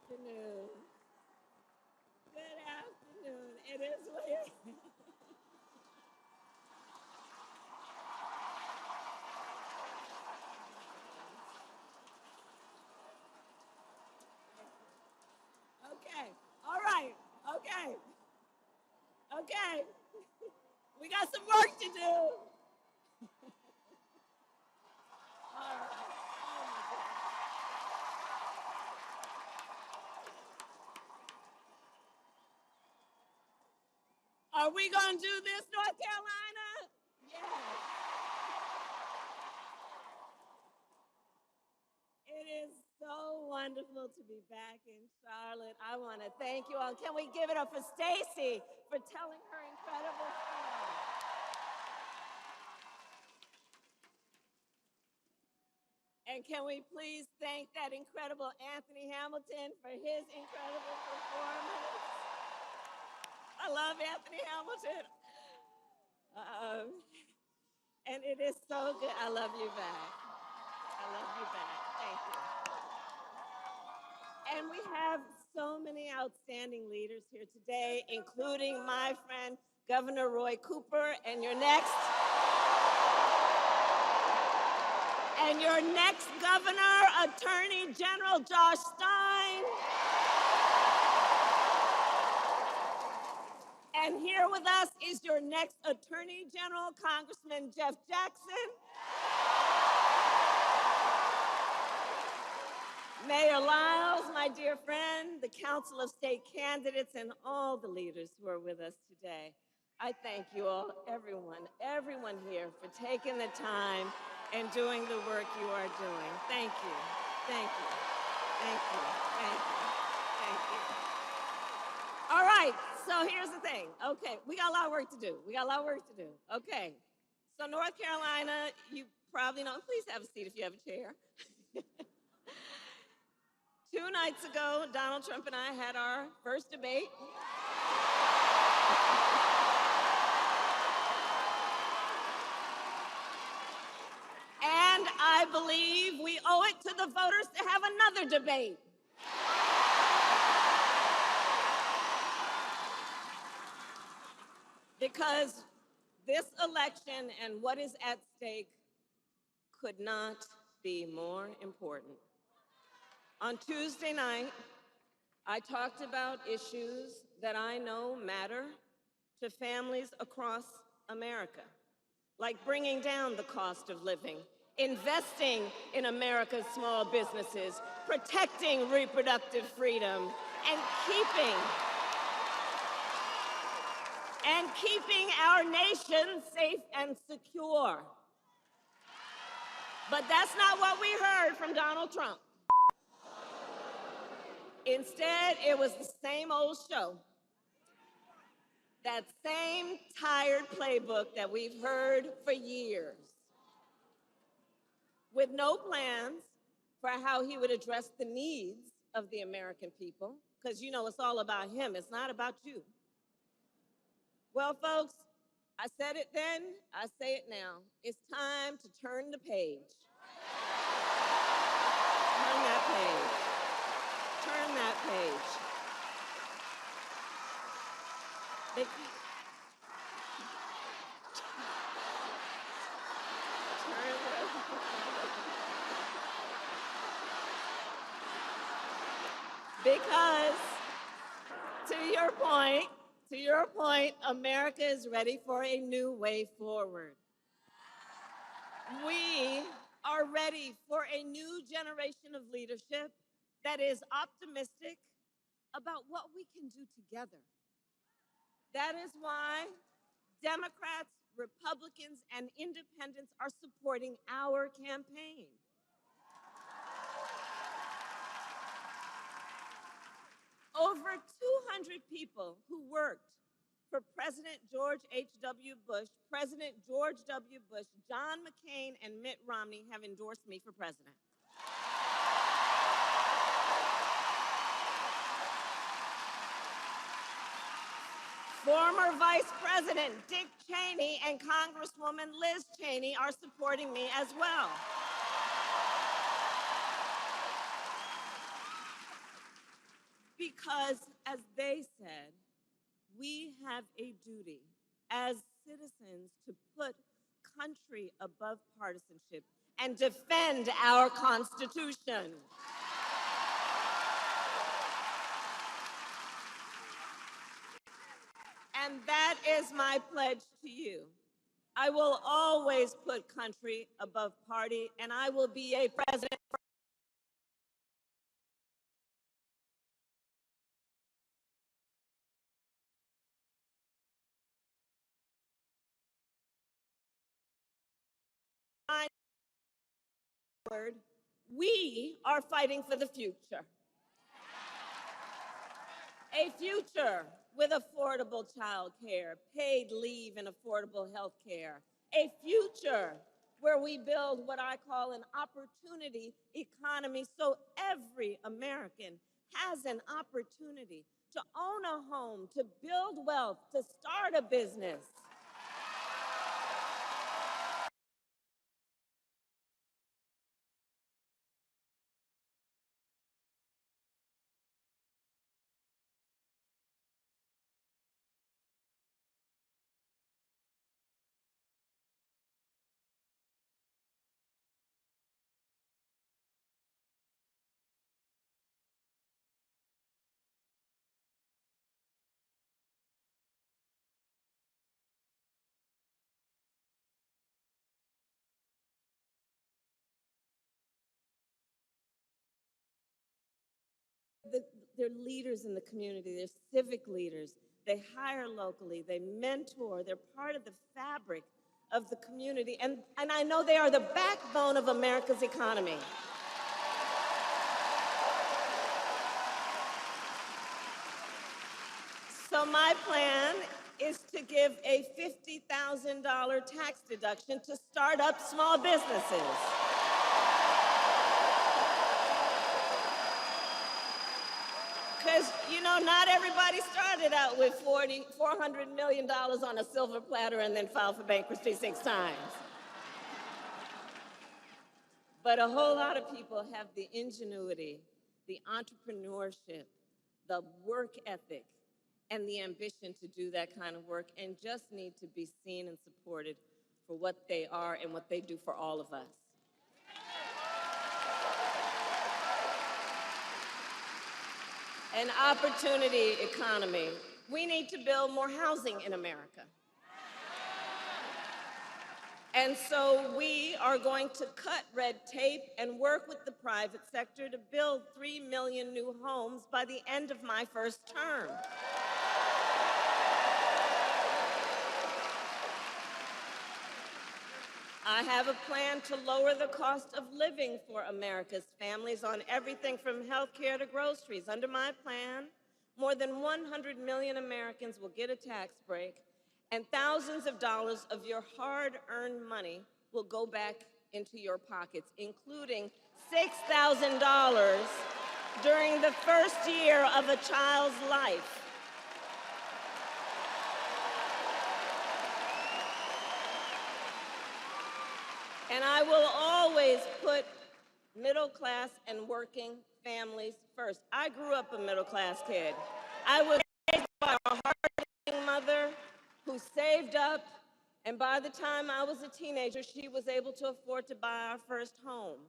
afternoon. Good afternoon. It is late. Okay. All right. Okay. Okay. We got some work to do. All right. Are we going to do this, North Carolina? Yes. It is so wonderful to be back in Charlotte. I want to thank you all. Can we give it up for Stacy for telling her incredible story? And can we please thank that incredible Anthony Hamilton for his incredible performance? I love Anthony Hamilton. Um, and it is so good. I love you back. I love you back. Thank you. And we have so many outstanding leaders here today, including my friend, Governor Roy Cooper, and your next governor, Attorney General Josh Stein. And here with us is your next Attorney General, Congressman Jeff Jackson. Mayor Lyles, my dear friend, the Council of State candidates, and all the leaders who are with us today. I thank you all, everyone here for taking the time and doing the work you are doing. Thank you, thank you, thank you, thank you, thank you. All right, so here's the thing. Okay, we got a lot of work to do. Okay, so North Carolina, you probably know, please have a seat if you have a chair. 2 nights ago, Donald Trump and I had our first debate. And I believe we owe it to the voters to have another debate. Because this election and what is at stake could not be more important. On Tuesday night, I talked about issues that I know matter to families across America, like bringing down the cost of living, investing in America's small businesses, protecting reproductive freedom, and keeping our nation safe and secure. But that's not what we heard from Donald Trump. Instead, it was the same old show. That same tired playbook that we've heard for years, with no plans for how he would address the needs of the American people, because you know it's all about him, it's not about you. Well, folks, I said it then, I say it now. It's time to turn the page. Turn that page. Turn that page. Because, to your point, America is ready for a new way forward. We are ready for a new generation of leadership that is optimistic about what we can do together. That is why Democrats, Republicans, and independents are supporting our campaign. Over 200 people who worked for President George H.W. Bush, President George W. Bush, John McCain, and Mitt Romney have endorsed me for president. Former Vice President Dick Cheney and Congresswoman Liz Cheney are supporting me as well. because, as they said, we have a duty as citizens to put country above partisanship and defend our Constitution. And that is my pledge to you. I will always put country above party, and I will be a president. We are fighting for the future. A future with affordable child care, paid leave and affordable health care. A future where we build what I call an opportunity economy so every American has an opportunity to own a home, to build wealth, to start a business. They're leaders in the community, they're civic leaders. They hire locally, they mentor, they're part of the fabric of the community. And I know they are the backbone of America's economy. So my plan is to give a $50,000 tax deduction to start up small businesses. Because, you know, not everybody started out with $400 million on a silver platter and then filed for bankruptcy 6 times. But a whole lot of people have the ingenuity, the entrepreneurship, the work ethic, and the ambition to do that kind of work and just need to be seen and supported for what they are and what they do for all of us. An opportunity economy. We need to build more housing in America. And so we are going to cut red tape and work with the private sector to build 3 million new homes by the end of my first term. I have a plan to lower the cost of living for America's families on everything from health care to groceries. Under my plan, more than 100 million Americans will get a tax break, and thousands of dollars of your hard-earned money will go back into your pockets, including $6,000 during the first year of a child's life. And I will always put middle class and working families first. I grew up a middle class kid. I was raised by a hard-working mother who saved up, and by the time I was a teenager, she was able to afford to buy our first home.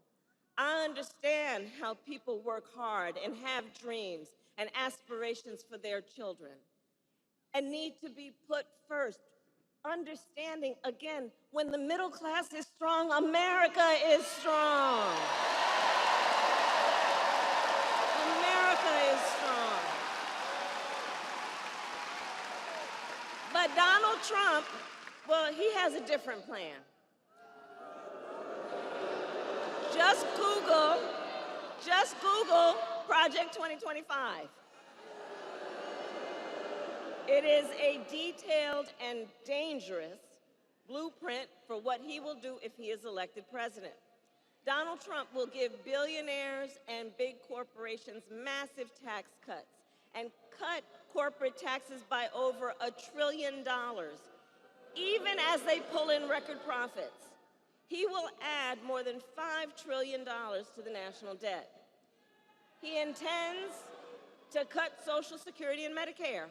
I understand how people work hard and have dreams and aspirations for their children and need to be put first. Understanding, again, when the middle class is strong, America is strong. America is strong. But Donald Trump, well, he has a different plan. Just Google Project 2025. It is a detailed and dangerous blueprint for what he will do if he is elected president. Donald Trump will give billionaires and big corporations massive tax cuts and cut corporate taxes by over $1 trillion, even as they pull in record profits. He will add more than $5 trillion to the national debt. He intends to cut Social Security and Medicare.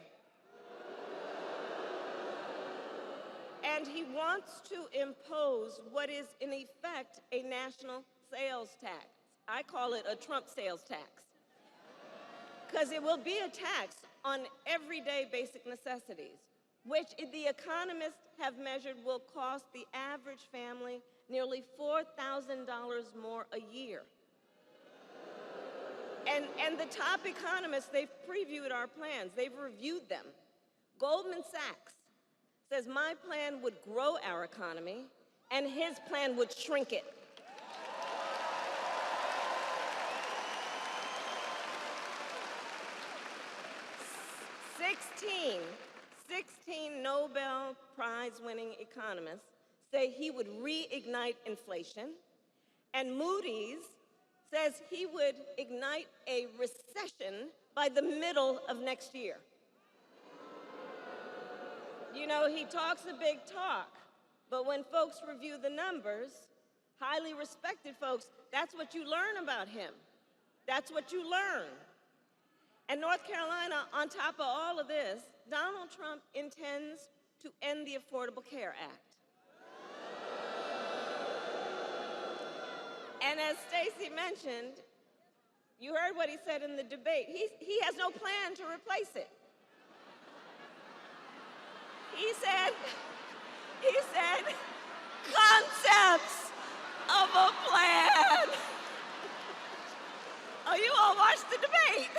And he wants to impose what is, in effect, a national sales tax. I call it a Trump sales tax, because it will be a tax on everyday basic necessities, which the economists have measured will cost the average family nearly $4,000 more a year. And the top economists, they've previewed our plans. They've reviewed them. Goldman Sachs says my plan would grow our economy, and his plan would shrink it. Sixteen Nobel Prize-winning economists say he would reignite inflation, and Moody's says he would ignite a recession by the middle of next year. You know, he talks a big talk, but when folks review the numbers, highly respected folks, that's what you learn about him. That's what you learn. And North Carolina, on top of all of this, Donald Trump intends to end the Affordable Care Act. And as Stacey mentioned, you heard what he said in the debate. He has no plan to replace it. He said, concepts of a plan. Oh, you all watched the debate.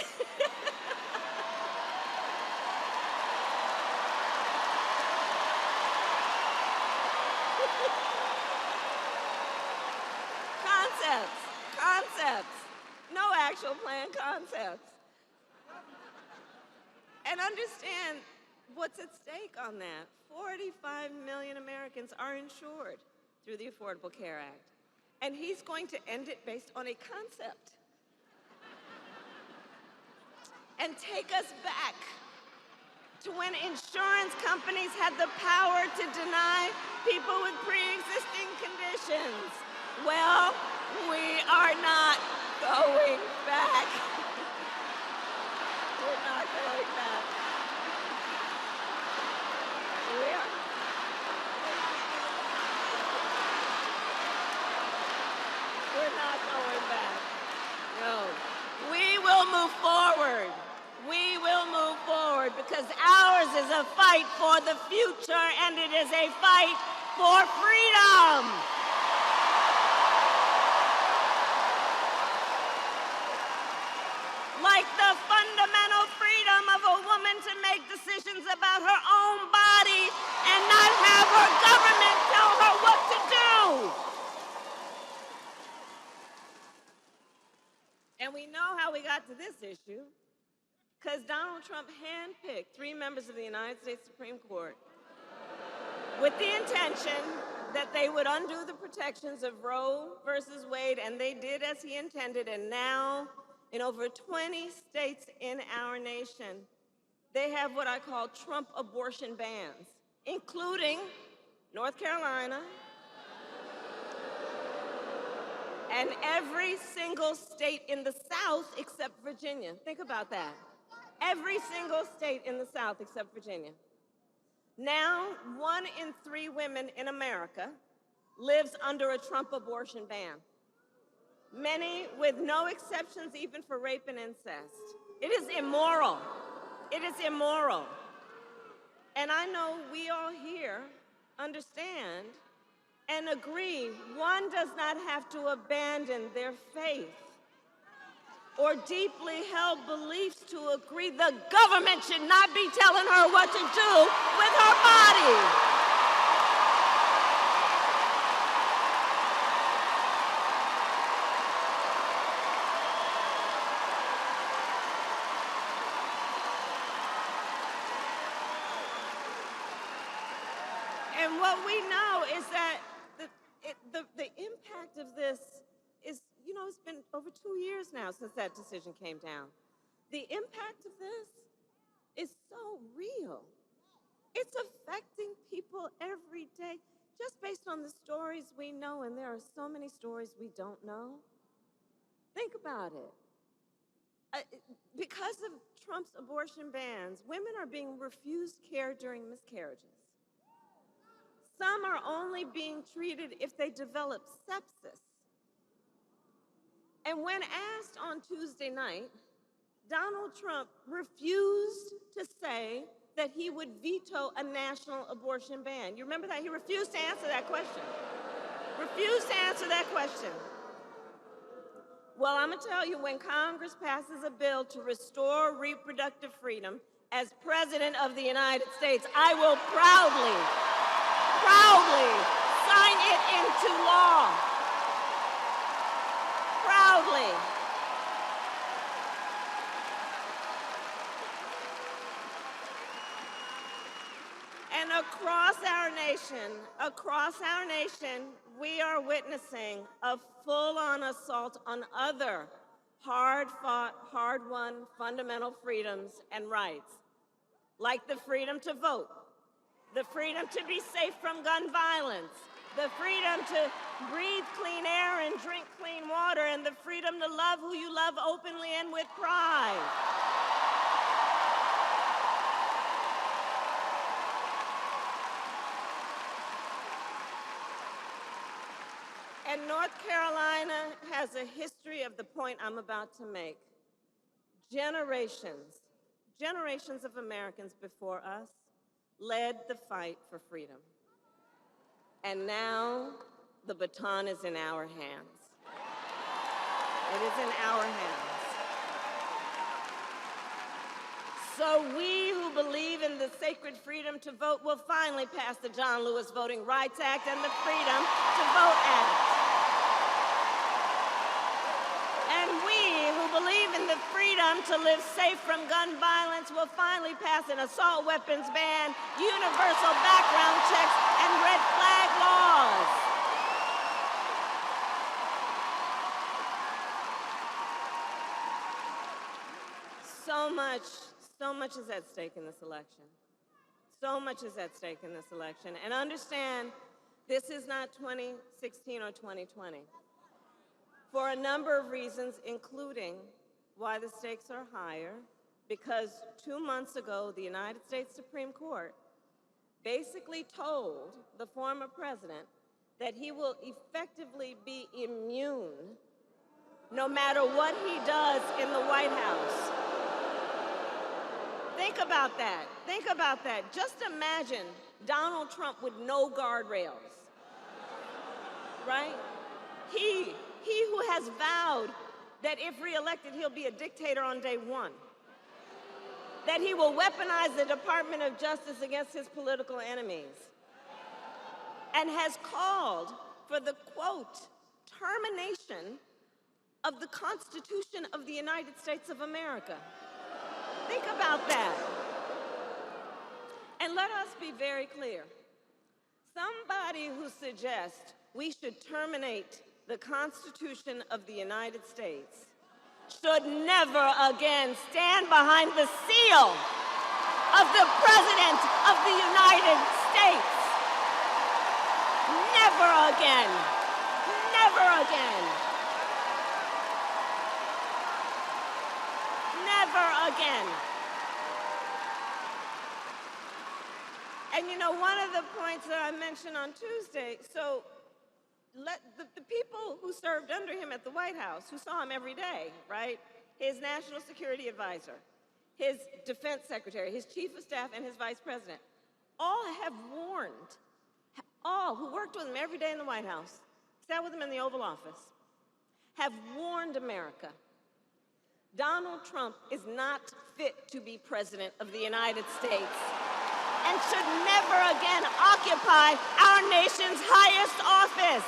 Concepts. No actual plan, concepts. And understand what's at stake on that. 45 million Americans are insured through the Affordable Care Act. And he's going to end it based on a concept. And take us back to when insurance companies had the power to deny people with pre-existing conditions. Well, we are not going back. We're not going back. We're not going back. No. We will move forward. We will move forward because ours is a fight for the future and it is a fight for freedom. Like the fundamental freedom of a woman to make decisions about her own body and not have her government tell her what to do. And we know how we got to this issue because Donald Trump handpicked 3 members of the United States Supreme Court with the intention that they would undo the protections of Roe versus Wade, and they did as he intended, and now in over 20 states in our nation, they have what I call Trump abortion bans, including North Carolina and every single state in the South except Virginia. Think about that. Every single state in the South except Virginia. Now, 1 in 3 women in America lives under a Trump abortion ban. Many with no exceptions even for rape and incest. It is immoral. It is immoral. And I know we all here understand and agree one does not have to abandon their faith or deeply held beliefs to agree the government should not be telling her what to do with her body. And what we know is that the impact of this is, you know, it's been over 2 years now since that decision came down. The impact of this is so real. It's affecting people every day, just based on the stories we know, and there are so many stories we don't know. Think about it. Uh, because of Trump's abortion bans, women are being refused care during miscarriages. Some are only being treated if they develop sepsis. And when asked on Tuesday night, Donald Trump refused to say that he would veto a national abortion ban. You remember that? He refused to answer that question. Refused to answer that question. Well, I'm going to tell you, when Congress passes a bill to restore reproductive freedom, as President of the United States, I will proudly sign it into law. Proudly. And across our nation, we are witnessing a full-on assault on other hard-fought, hard-won fundamental freedoms and rights, like the freedom to vote, the freedom to be safe from gun violence, the freedom to breathe clean air and drink clean water, and the freedom to love who you love openly and with pride. And North Carolina has a history of the point I'm about to make. Generations of Americans before us led the fight for freedom. And now the baton is in our hands. It is in our hands. So we who believe in the sacred freedom to vote will finally pass the John Lewis Voting Rights Act and the Freedom to Vote Act. And we who believe in the freedom to live safe from gun violence will finally pass an assault weapons ban, universal background checks, and red flag laws. So much is at stake in this election. So much is at stake in this election. And understand, this is not 2016 or 2020. For a number of reasons, including why the stakes are higher, because 2 months ago, the United States Supreme Court basically told the former president that he will effectively be immune no matter what he does in the White House. Think about that. Think about that. Just imagine Donald Trump with no guardrails, right? He who has vowed that if reelected, he'll be a dictator on day one, that he will weaponize the Department of Justice against his political enemies, and has called for the, quote, termination of the Constitution of the United States of America. Think about that. And let us be very clear. Somebody who suggests we should terminate the Constitution of the United States should never again stand behind the seal of the President of the United States. Never again. Never again. Never again. And you know, one of the points that I mentioned on Tuesday, so the people who served under him at the White House, who saw him every day, right? His national security advisor, his defense secretary, his chief of staff, and his vice president, all have warned, all who worked with him every day in the White House, sat with him in the Oval Office, have warned America. Donald Trump is not fit to be president of the United States and should never again occupy our nation's highest office.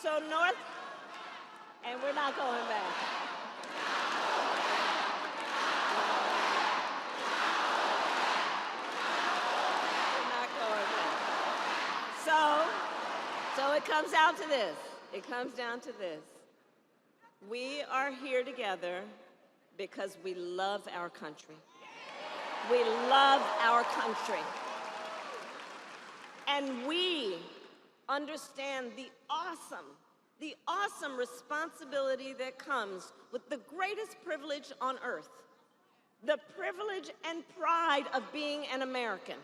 So and we're not going back. We're not going back. So it comes down to this. It comes down to this. We are here together because we love our country. We love our country. And we understand the awesome responsibility that comes with the greatest privilege on earth, the privilege and pride of being an American.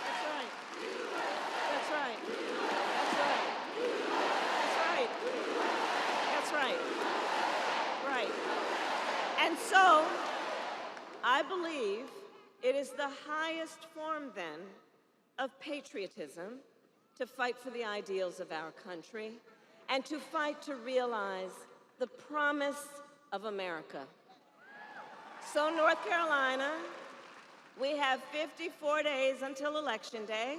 That's right. That's right. That's right. That's right. That's right. Right. And so, I believe it is the highest form, then, of patriotism to fight for the ideals of our country and to fight to realize the promise of America. So, North Carolina, we have 54 days until Election Day.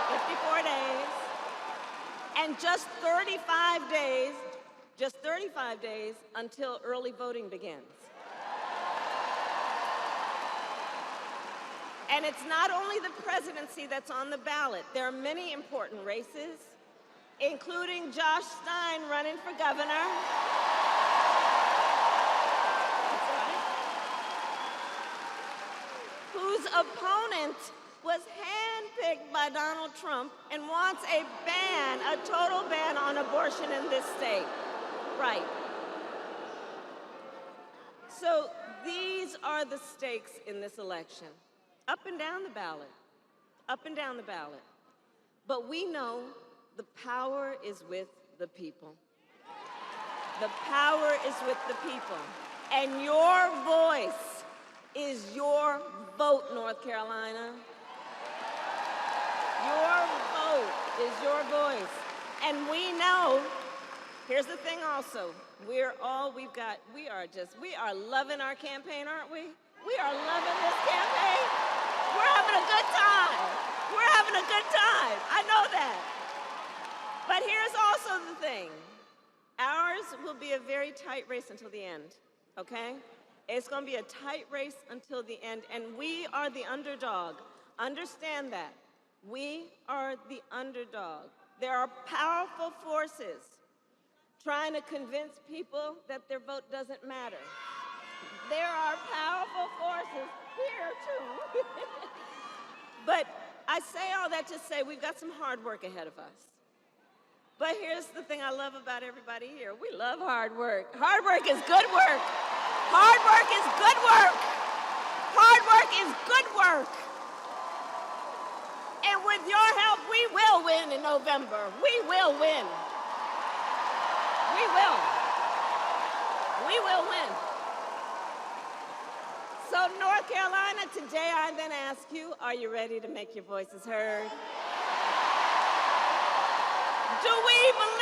54 days. And just 35 days until early voting begins. And it's not only the presidency that's on the ballot. There are many important races, including Josh Stein running for governor. That's right. Whose opponent was handpicked by Donald Trump and wants a total ban on abortion in this state. Right. So these are the stakes in this election. Up and down the ballot, up and down the ballot. But we know the power is with the people. The power is with the people. And your voice is your vote, North Carolina. Your vote is your voice. And we know, here's the thing also, we are loving our campaign, aren't we? We are loving this campaign. We're having a good time. We're having a good time. I know that. But here's also the thing. Ours will be a very tight race until the end, okay? It's going to be a tight race until the end, and we are the underdog. Understand that. We are the underdog. There are powerful forces trying to convince people that their vote doesn't matter. There are powerful forces here, too. But I say all that to say we've got some hard work ahead of us. But here's the thing I love about everybody here. We love hard work. Hard work is good work. Hard work is good work. Hard work is good work. And with your help, we will win in November. We will win. We will. We will win. So, North Carolina, today I then ask you, are you ready to make your voices heard? Do we believe